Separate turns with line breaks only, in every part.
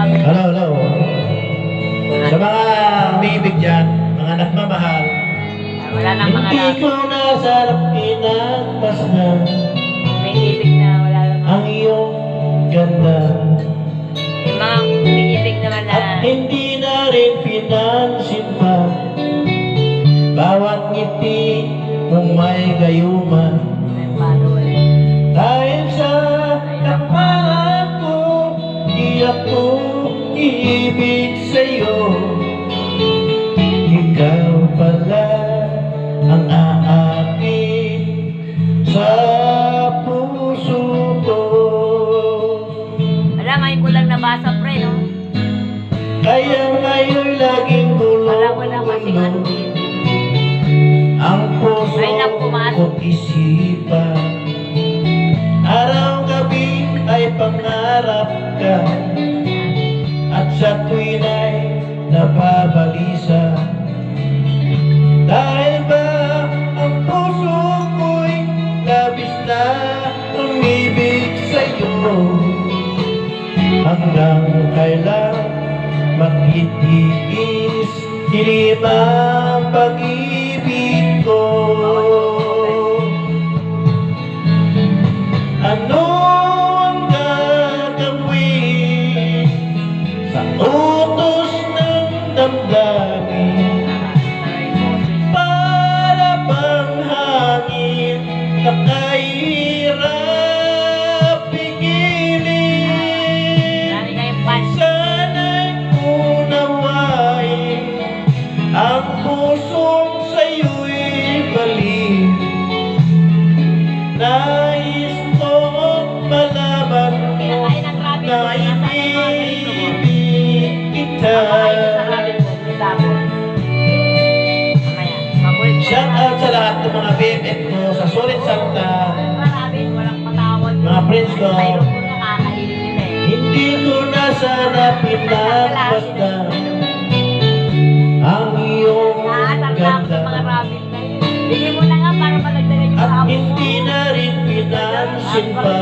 Hello, hello. Sa mga umiibig dyan, mga nagmamahal,
Wala nang mga
hindi ko nasarap pinagmasdan
may ibig na wala nang
ang iyong ganda.
yung mga umiibig naman na
At hindi na rin pinansin pa bawat ngiti mong may gayuma. Dahil sa kapalan ko, di ako iibig sa'yo. Ikaw pala ang aakin sa puso ko.
Wala, ngayon ko lang nabasa, pre, no?
Kaya ngayon laging
Wala kasing ano
gulong-gulo
din.
ang puso
Ay, naku,
ko't isipan. Araw-gabi ay pangarap ka, at sa tuwin ay nababalisa. Dahil ba ang puso ko'y labis na umibig sa'yo. Hanggang kailan magtitiis dilim ang pag-ibig ko. Ano ang gagawin sa utos ng damdamin? Para bang hangin na kahirap pigilin?
Marami kayong fans.
Sana'y unawain ang pusong sa'yo'y balik. Nais kong malaman mo
Kinakain ng rabbit
na
ko. Nasaan yung mga ganito mo?
ibig kita.
Kumakain ka sa rabbit ko. May dabo. Mamaya. Makulit mo.
Shout out sa lahat ng mga BFF ko sa Solid Santa,
Mga rabbit, walang patawad.
mga friends ko.
Mayroon ko nakakainin yun eh.
Hindi ko na sana pinagmasdan ang iyong
Nakasarap ako sa mga
ganda.
rabbit na yun. Bigyan mo na nga para malagdagan yung
At
sabo mo.
hindi na rin pinansin pa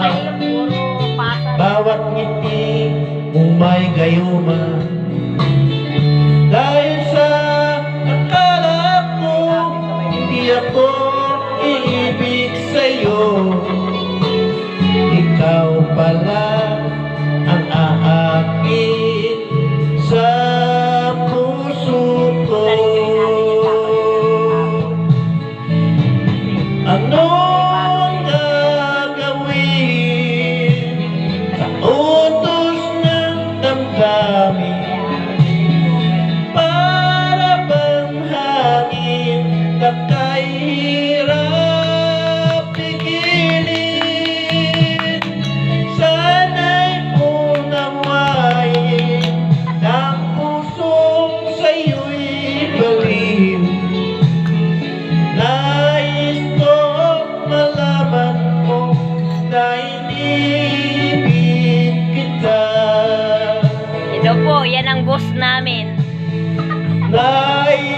bawat ngiti mong may gayuma. Dahil sa akala ko hindi ako iibig sa'yo. Ikaw pala ang aakin sa puso ko. Ano ang gagawin sa utos ng damdamin? Para bang hangin na kahirap pigilin? Sana'y unawain ang pusong sa'yo'y baliw. Nais kong malaman mo na inibig kita.
Ito po, yan ang boss namin.
Nais